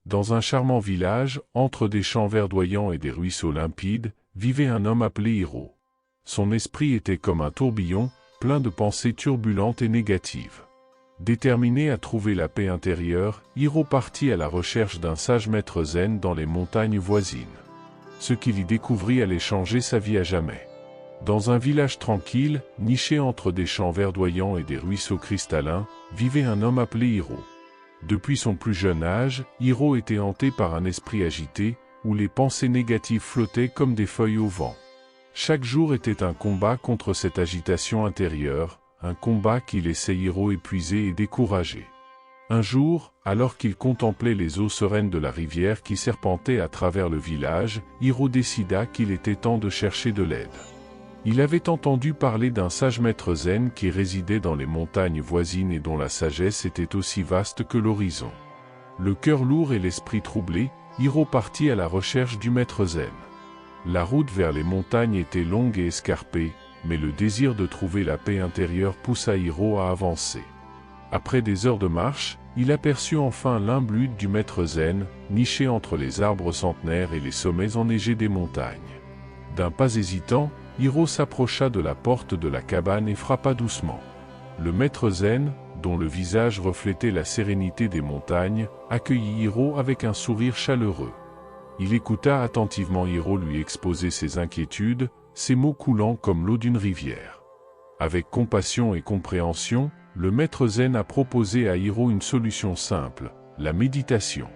Dans un charmant village, entre des champs verdoyants et des ruisseaux limpides, vivait un homme appelé Hiro. Son esprit était comme un tourbillon, plein de pensées turbulentes et négatives. Déterminé à trouver la paix intérieure, Hiro partit à la recherche d'un sage maître zen dans les montagnes voisines. Ce qu'il y découvrit allait changer sa vie à jamais. Dans un village tranquille, niché entre des champs verdoyants et des ruisseaux cristallins, vivait un homme appelé Hiro. Depuis son plus jeune âge, Hiro était hanté par un esprit agité, où les pensées négatives flottaient comme des feuilles au vent. Chaque jour était un combat contre cette agitation intérieure, un combat qui laissait Hiro épuisé et découragé. Un jour, alors qu'il contemplait les eaux sereines de la rivière qui serpentait à travers le village, Hiro décida qu'il était temps de chercher de l'aide. Il avait entendu parler d'un sage maître zen qui résidait dans les montagnes voisines et dont la sagesse était aussi vaste que l'horizon. Le cœur lourd et l'esprit troublé, Hiro partit à la recherche du maître zen. La route vers les montagnes était longue et escarpée, mais le désir de trouver la paix intérieure poussa Hiro à avancer. Après des heures de marche, il aperçut enfin l'imbude du maître zen, niché entre les arbres centenaires et les sommets enneigés des montagnes. D'un pas hésitant, Hiro s'approcha de la porte de la cabane et frappa doucement. Le maître zen, dont le visage reflétait la sérénité des montagnes, accueillit Hiro avec un sourire chaleureux. Il écouta attentivement Hiro lui exposer ses inquiétudes, ses mots coulant comme l'eau d'une rivière. Avec compassion et compréhension, le maître zen a proposé à Hiro une solution simple, la méditation.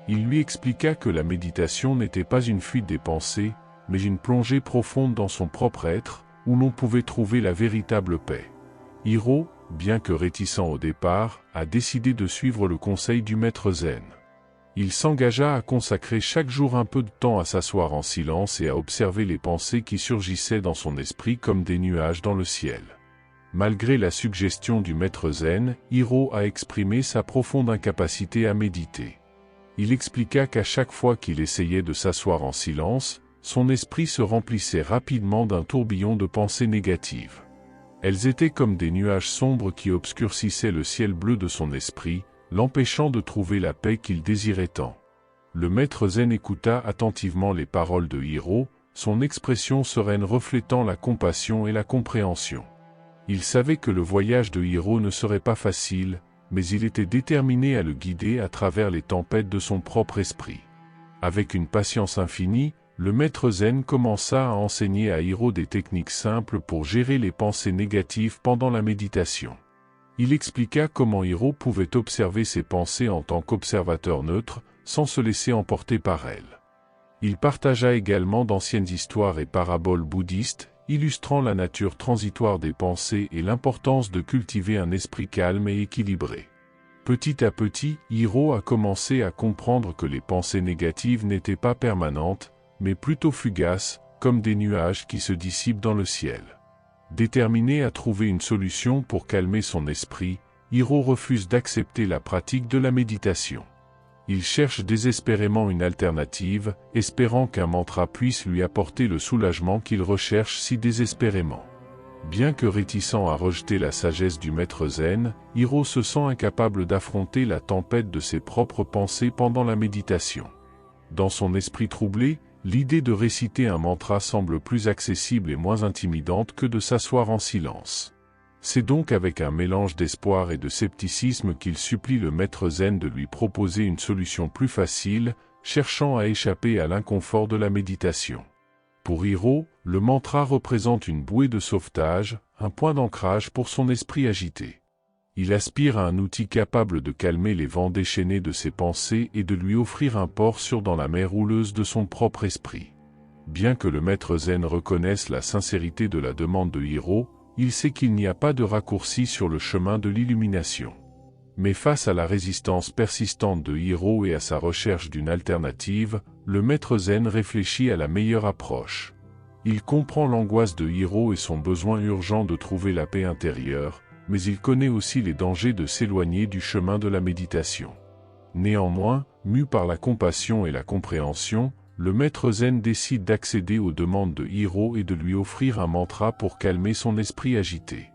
Il lui expliqua que la méditation n'était pas une fuite des pensées, mais une plongée profonde dans son propre être, où l'on pouvait trouver la véritable paix. Hiro, bien que réticent au départ, a décidé de suivre le conseil du maître zen. Il s'engagea à consacrer chaque jour un peu de temps à s'asseoir en silence et à observer les pensées qui surgissaient dans son esprit comme des nuages dans le ciel. Malgré la suggestion du maître zen, Hiro a exprimé sa profonde incapacité à méditer. Il expliqua qu'à chaque fois qu'il essayait de s'asseoir en silence, son esprit se remplissait rapidement d'un tourbillon de pensées négatives. Elles étaient comme des nuages sombres qui obscurcissaient le ciel bleu de son esprit, l'empêchant de trouver la paix qu'il désirait tant. Le maître zen écouta attentivement les paroles de Hiro, son expression sereine reflétant la compassion et la compréhension. Il savait que le voyage de Hiro ne serait pas facile, mais il était déterminé à le guider à travers les tempêtes de son propre esprit. Avec une patience infinie, le maître zen commença à enseigner à Hiro des techniques simples pour gérer les pensées négatives pendant la méditation. Il expliqua comment Hiro pouvait observer ses pensées en tant qu'observateur neutre, sans se laisser emporter par elles. Il partagea également d'anciennes histoires et paraboles bouddhistes, illustrant la nature transitoire des pensées et l'importance de cultiver un esprit calme et équilibré. Petit à petit, Hiro a commencé à comprendre que les pensées négatives n'étaient pas permanentes, mais plutôt fugaces, comme des nuages qui se dissipent dans le ciel. Déterminé à trouver une solution pour calmer son esprit, Hiro refuse d'accepter la pratique de la méditation. Il cherche désespérément une alternative, espérant qu'un mantra puisse lui apporter le soulagement qu'il recherche si désespérément. Bien que réticent à rejeter la sagesse du maître zen, Hiro se sent incapable d'affronter la tempête de ses propres pensées pendant la méditation. Dans son esprit troublé, l'idée de réciter un mantra semble plus accessible et moins intimidante que de s'asseoir en silence. C'est donc avec un mélange d'espoir et de scepticisme qu'il supplie le maître zen de lui proposer une solution plus facile, cherchant à échapper à l'inconfort de la méditation. Pour Hiro, le mantra représente une bouée de sauvetage, un point d'ancrage pour son esprit agité. Il aspire à un outil capable de calmer les vents déchaînés de ses pensées et de lui offrir un port sûr dans la mer houleuse de son propre esprit. Bien que le maître zen reconnaisse la sincérité de la demande de Hiro, il sait qu'il n'y a pas de raccourci sur le chemin de l'illumination. Mais face à la résistance persistante de Hiro et à sa recherche d'une alternative, le maître zen réfléchit à la meilleure approche. Il comprend l'angoisse de Hiro et son besoin urgent de trouver la paix intérieure, mais il connaît aussi les dangers de s'éloigner du chemin de la méditation. Néanmoins, mu par la compassion et la compréhension, le maître zen décide d'accéder aux demandes de Hiro et de lui offrir un mantra pour calmer son esprit agité.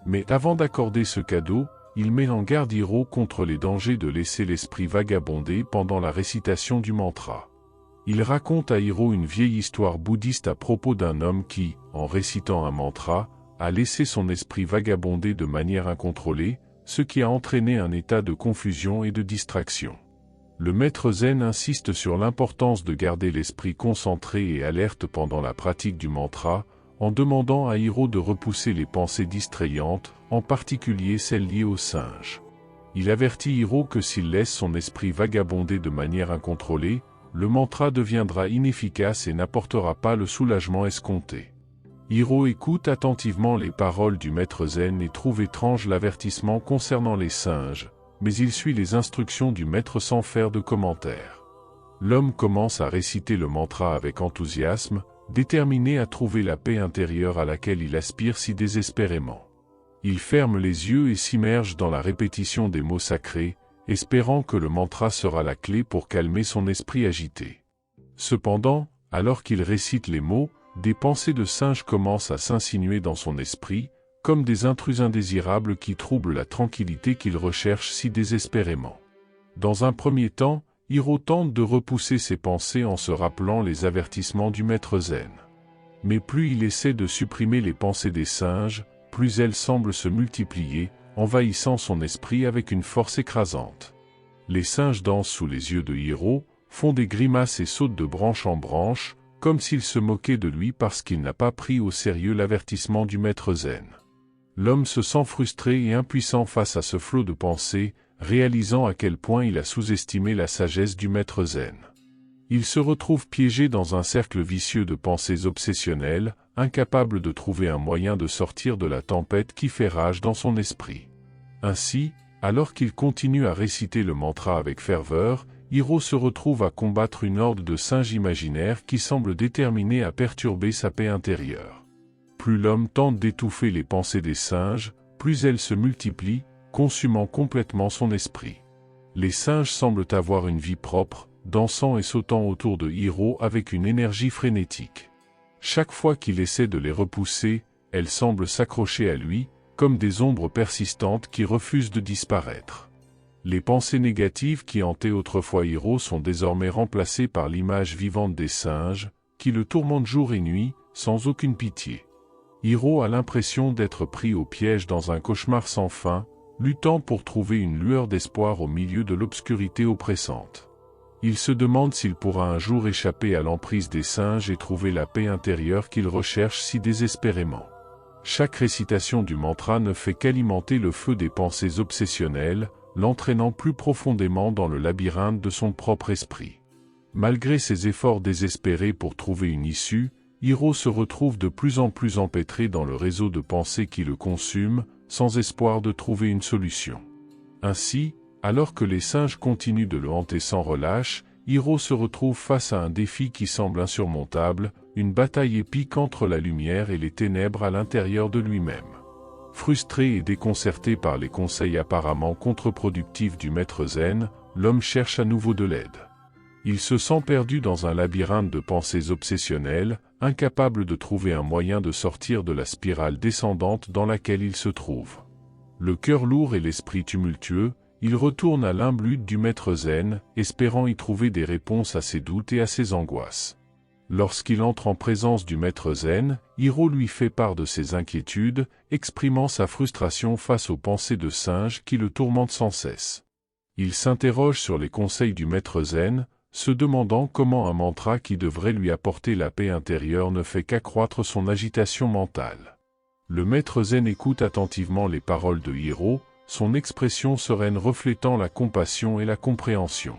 Mais avant d'accorder ce cadeau, il met en garde Hiro contre les dangers de laisser l'esprit vagabonder pendant la récitation du mantra. Il raconte à Hiro une vieille histoire bouddhiste à propos d'un homme qui, en récitant un mantra, a laissé son esprit vagabonder de manière incontrôlée, ce qui a entraîné un état de confusion et de distraction. Le maître zen insiste sur l'importance de garder l'esprit concentré et alerte pendant la pratique du mantra, en demandant à Hiro de repousser les pensées distrayantes, en particulier celles liées au singe. Il avertit Hiro que s'il laisse son esprit vagabonder de manière incontrôlée, le mantra deviendra inefficace et n'apportera pas le soulagement escompté. Hiro écoute attentivement les paroles du maître zen et trouve étrange l'avertissement concernant les singes, mais il suit les instructions du maître sans faire de commentaires. L'homme commence à réciter le mantra avec enthousiasme, déterminé à trouver la paix intérieure à laquelle il aspire si désespérément. Il ferme les yeux et s'immerge dans la répétition des mots sacrés, espérant que le mantra sera la clé pour calmer son esprit agité. Cependant, alors qu'il récite les mots, des pensées de singe commencent à s'insinuer dans son esprit, comme des intrus indésirables qui troublent la tranquillité qu'il recherche si désespérément. Dans un premier temps, Hiro tente de repousser ses pensées en se rappelant les avertissements du maître zen. Mais plus il essaie de supprimer les pensées des singes, plus elles semblent se multiplier, envahissant son esprit avec une force écrasante. Les singes dansent sous les yeux de Hiro, font des grimaces et sautent de branche en branche, comme s'ils se moquaient de lui parce qu'il n'a pas pris au sérieux l'avertissement du maître zen. L'homme se sent frustré et impuissant face à ce flot de pensées, réalisant à quel point il a sous-estimé la sagesse du maître zen. Il se retrouve piégé dans un cercle vicieux de pensées obsessionnelles, incapable de trouver un moyen de sortir de la tempête qui fait rage dans son esprit. Ainsi, alors qu'il continue à réciter le mantra avec ferveur, Hiro se retrouve à combattre une horde de singes imaginaires qui semblent déterminés à perturber sa paix intérieure. Plus l'homme tente d'étouffer les pensées des singes, plus elles se multiplient, consumant complètement son esprit. Les singes semblent avoir une vie propre, dansant et sautant autour de Hiro avec une énergie frénétique. Chaque fois qu'il essaie de les repousser, elles semblent s'accrocher à lui, comme des ombres persistantes qui refusent de disparaître. Les pensées négatives qui hantaient autrefois Hiro sont désormais remplacées par l'image vivante des singes, qui le tourmentent jour et nuit, sans aucune pitié. Hiro a l'impression d'être pris au piège dans un cauchemar sans fin, luttant pour trouver une lueur d'espoir au milieu de l'obscurité oppressante. Il se demande s'il pourra un jour échapper à l'emprise des singes et trouver la paix intérieure qu'il recherche si désespérément. Chaque récitation du mantra ne fait qu'alimenter le feu des pensées obsessionnelles, l'entraînant plus profondément dans le labyrinthe de son propre esprit. Malgré ses efforts désespérés pour trouver une issue, Hiro se retrouve de plus en plus empêtré dans le réseau de pensées qui le consument, sans espoir de trouver une solution. Ainsi, alors que les singes continuent de le hanter sans relâche, Hiro se retrouve face à un défi qui semble insurmontable, une bataille épique entre la lumière et les ténèbres à l'intérieur de lui-même. Frustré et déconcerté par les conseils apparemment contre-productifs du maître zen, l'homme cherche à nouveau de l'aide. Il se sent perdu dans un labyrinthe de pensées obsessionnelles, incapable de trouver un moyen de sortir de la spirale descendante dans laquelle il se trouve. Le cœur lourd et l'esprit tumultueux, il retourne à l'humble hutte du maître zen, espérant y trouver des réponses à ses doutes et à ses angoisses. Lorsqu'il entre en présence du maître zen, Hiro lui fait part de ses inquiétudes, exprimant sa frustration face aux pensées de singe qui le tourmentent sans cesse. Il s'interroge sur les conseils du maître zen, se demandant comment un mantra qui devrait lui apporter la paix intérieure ne fait qu'accroître son agitation mentale. Le maître zen écoute attentivement les paroles de Hiro, son expression sereine reflétant la compassion et la compréhension.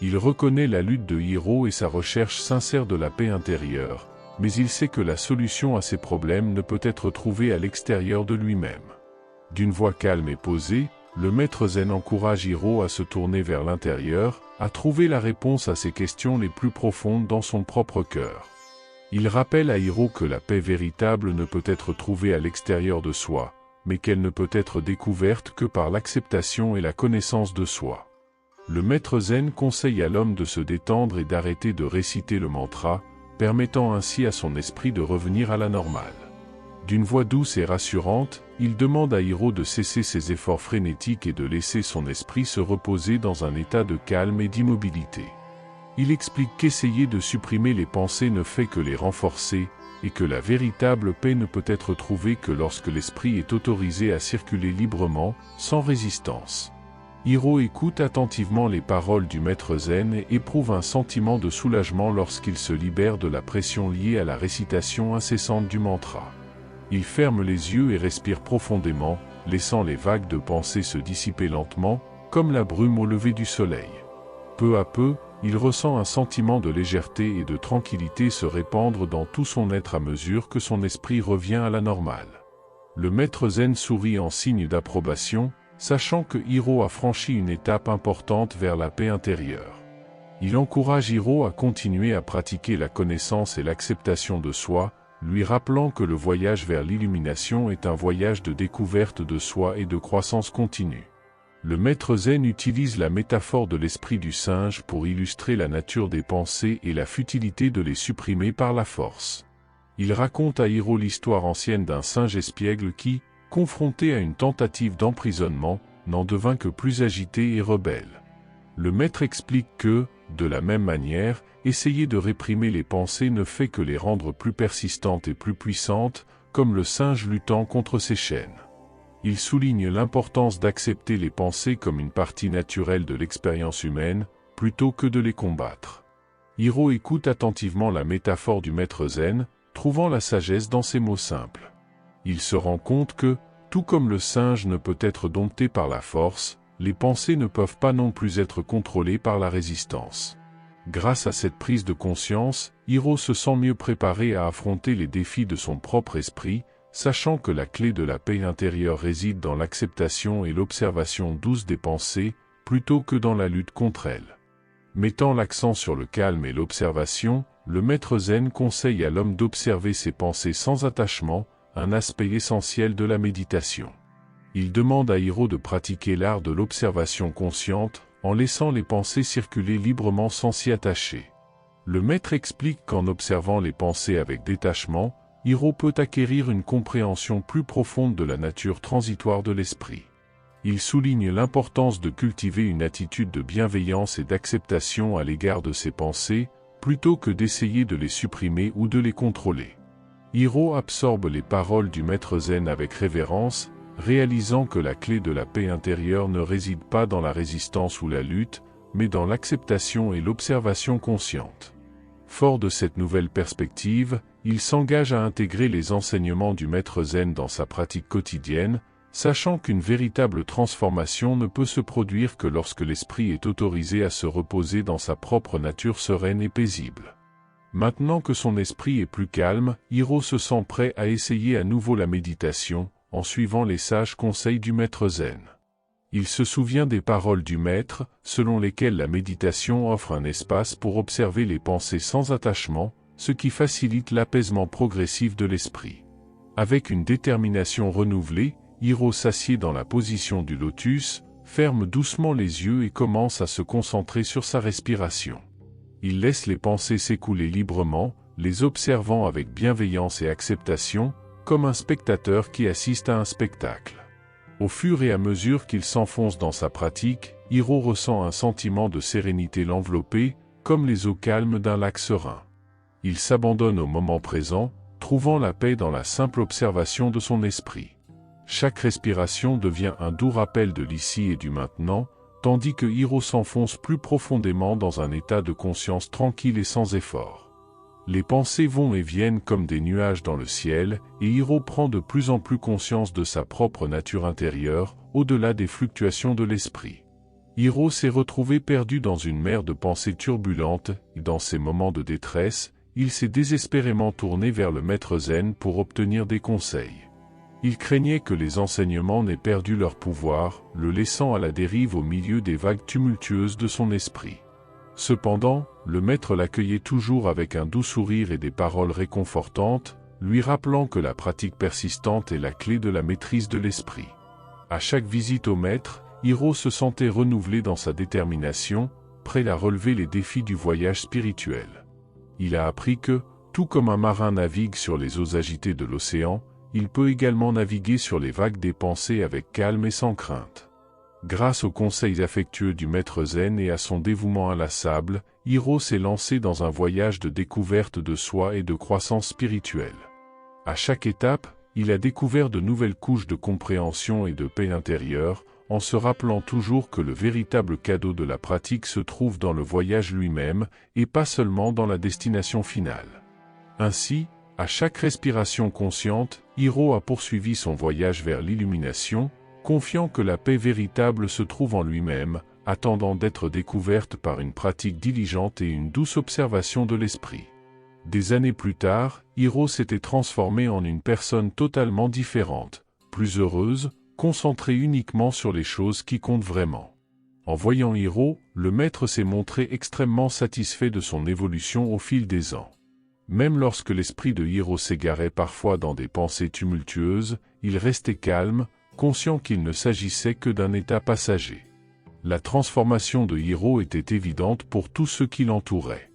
Il reconnaît la lutte de Hiro et sa recherche sincère de la paix intérieure, mais il sait que la solution à ses problèmes ne peut être trouvée à l'extérieur de lui-même. D'une voix calme et posée, le maître zen encourage Hiro à se tourner vers l'intérieur, à trouver la réponse à ses questions les plus profondes dans son propre cœur. Il rappelle à Hiro que la paix véritable ne peut être trouvée à l'extérieur de soi, mais qu'elle ne peut être découverte que par l'acceptation et la connaissance de soi. Le maître zen conseille à l'homme de se détendre et d'arrêter de réciter le mantra, permettant ainsi à son esprit de revenir à la normale. D'une voix douce et rassurante, il demande à Hiro de cesser ses efforts frénétiques et de laisser son esprit se reposer dans un état de calme et d'immobilité. Il explique qu'essayer de supprimer les pensées ne fait que les renforcer, et que la véritable paix ne peut être trouvée que lorsque l'esprit est autorisé à circuler librement, sans résistance. Hiro écoute attentivement les paroles du maître zen et éprouve un sentiment de soulagement lorsqu'il se libère de la pression liée à la récitation incessante du mantra. Il ferme les yeux et respire profondément, laissant les vagues de pensées se dissiper lentement, comme la brume au lever du soleil. Peu à peu, il ressent un sentiment de légèreté et de tranquillité se répandre dans tout son être à mesure que son esprit revient à la normale. Le maître zen sourit en signe d'approbation, sachant que Hiro a franchi une étape importante vers la paix intérieure. Il encourage Hiro à continuer à pratiquer la connaissance et l'acceptation de soi, lui rappelant que le voyage vers l'illumination est un voyage de découverte de soi et de croissance continue. Le maître zen utilise la métaphore de l'esprit du singe pour illustrer la nature des pensées et la futilité de les supprimer par la force. Il raconte à Hiro l'histoire ancienne d'un singe espiègle qui, confronté à une tentative d'emprisonnement, n'en devint que plus agité et rebelle. Le maître explique que, de la même manière, essayer de réprimer les pensées ne fait que les rendre plus persistantes et plus puissantes, comme le singe luttant contre ses chaînes. Il souligne l'importance d'accepter les pensées comme une partie naturelle de l'expérience humaine, plutôt que de les combattre. Hiro écoute attentivement la métaphore du maître zen, trouvant la sagesse dans ces mots simples. Il se rend compte que, tout comme le singe ne peut être dompté par la force, les pensées ne peuvent pas non plus être contrôlées par la résistance. Grâce à cette prise de conscience, Hiro se sent mieux préparé à affronter les défis de son propre esprit, sachant que la clé de la paix intérieure réside dans l'acceptation et l'observation douce des pensées, plutôt que dans la lutte contre elles. Mettant l'accent sur le calme et l'observation, le maître zen conseille à l'homme d'observer ses pensées sans attachement, un aspect essentiel de la méditation. Il demande à Hiro de pratiquer l'art de l'observation consciente, en laissant les pensées circuler librement sans s'y attacher. Le maître explique qu'en observant les pensées avec détachement, Hiro peut acquérir une compréhension plus profonde de la nature transitoire de l'esprit. Il souligne l'importance de cultiver une attitude de bienveillance et d'acceptation à l'égard de ses pensées, plutôt que d'essayer de les supprimer ou de les contrôler. Hiro absorbe les paroles du maître zen avec révérence, réalisant que la clé de la paix intérieure ne réside pas dans la résistance ou la lutte, mais dans l'acceptation et l'observation consciente. Fort de cette nouvelle perspective, il s'engage à intégrer les enseignements du maître zen dans sa pratique quotidienne, sachant qu'une véritable transformation ne peut se produire que lorsque l'esprit est autorisé à se reposer dans sa propre nature sereine et paisible. Maintenant que son esprit est plus calme, Hiro se sent prêt à essayer à nouveau la méditation, en suivant les sages conseils du maître zen. Il se souvient des paroles du maître, selon lesquelles la méditation offre un espace pour observer les pensées sans attachement, ce qui facilite l'apaisement progressif de l'esprit. Avec une détermination renouvelée, Hiro s'assied dans la position du lotus, ferme doucement les yeux et commence à se concentrer sur sa respiration. Il laisse les pensées s'écouler librement, les observant avec bienveillance et acceptation, comme un spectateur qui assiste à un spectacle. Au fur et à mesure qu'il s'enfonce dans sa pratique, Hiro ressent un sentiment de sérénité l'envelopper, comme les eaux calmes d'un lac serein. Il s'abandonne au moment présent, trouvant la paix dans la simple observation de son esprit. Chaque respiration devient un doux rappel de l'ici et du maintenant, tandis que Hiro s'enfonce plus profondément dans un état de conscience tranquille et sans effort. Les pensées vont et viennent comme des nuages dans le ciel, et Hiro prend de plus en plus conscience de sa propre nature intérieure, au-delà des fluctuations de l'esprit. Hiro s'est retrouvé perdu dans une mer de pensées turbulentes, et dans ces moments de détresse, il s'est désespérément tourné vers le maître zen pour obtenir des conseils. Il craignait que les enseignements n'aient perdu leur pouvoir, le laissant à la dérive au milieu des vagues tumultueuses de son esprit. Cependant, le maître l'accueillait toujours avec un doux sourire et des paroles réconfortantes, lui rappelant que la pratique persistante est la clé de la maîtrise de l'esprit. À chaque visite au maître, Hiro se sentait renouvelé dans sa détermination, prêt à relever les défis du voyage spirituel. Il a appris que, tout comme un marin navigue sur les eaux agitées de l'océan, il peut également naviguer sur les vagues des pensées avec calme et sans crainte. Grâce aux conseils affectueux du maître zen et à son dévouement inlassable, Hiro s'est lancé dans un voyage de découverte de soi et de croissance spirituelle. À chaque étape, il a découvert de nouvelles couches de compréhension et de paix intérieure, en se rappelant toujours que le véritable cadeau de la pratique se trouve dans le voyage lui-même, et pas seulement dans la destination finale. Ainsi, à chaque respiration consciente, Hiro a poursuivi son voyage vers l'illumination, confiant que la paix véritable se trouve en lui-même, attendant d'être découverte par une pratique diligente et une douce observation de l'esprit. Des années plus tard, Hiro s'était transformé en une personne totalement différente, plus heureuse, concentrée uniquement sur les choses qui comptent vraiment. En voyant Hiro, le maître s'est montré extrêmement satisfait de son évolution au fil des ans. Même lorsque l'esprit de Hiro s'égarait parfois dans des pensées tumultueuses, il restait calme, conscient qu'il ne s'agissait que d'un état passager. La transformation de Hiro était évidente pour tous ceux qui l'entouraient.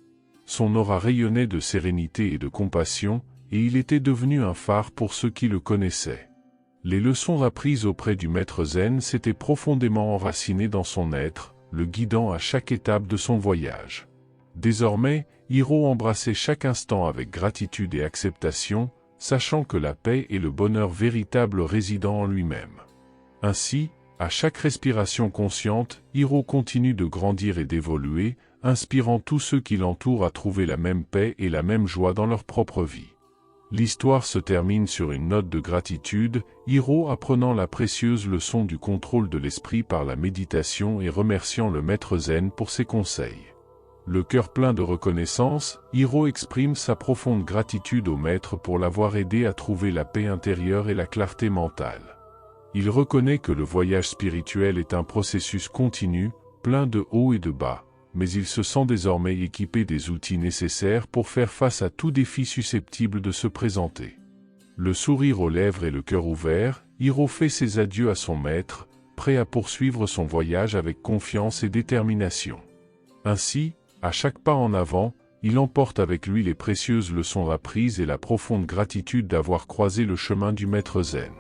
Son aura rayonnait de sérénité et de compassion, et il était devenu un phare pour ceux qui le connaissaient. Les leçons apprises auprès du maître zen s'étaient profondément enracinées dans son être, le guidant à chaque étape de son voyage. Désormais, Hiro embrassait chaque instant avec gratitude et acceptation, sachant que la paix et le bonheur véritable résident en lui-même. Ainsi, à chaque respiration consciente, Hiro continue de grandir et d'évoluer, inspirant tous ceux qui l'entourent à trouver la même paix et la même joie dans leur propre vie. L'histoire se termine sur une note de gratitude, Hiro apprenant la précieuse leçon du contrôle de l'esprit par la méditation et remerciant le maître zen pour ses conseils. Le cœur plein de reconnaissance, Hiro exprime sa profonde gratitude au maître pour l'avoir aidé à trouver la paix intérieure et la clarté mentale. Il reconnaît que le voyage spirituel est un processus continu, plein de hauts et de bas, mais il se sent désormais équipé des outils nécessaires pour faire face à tout défi susceptible de se présenter. Le sourire aux lèvres et le cœur ouvert, Hiro fait ses adieux à son maître, prêt à poursuivre son voyage avec confiance et détermination. Ainsi, à chaque pas en avant, il emporte avec lui les précieuses leçons apprises et la profonde gratitude d'avoir croisé le chemin du maître zen.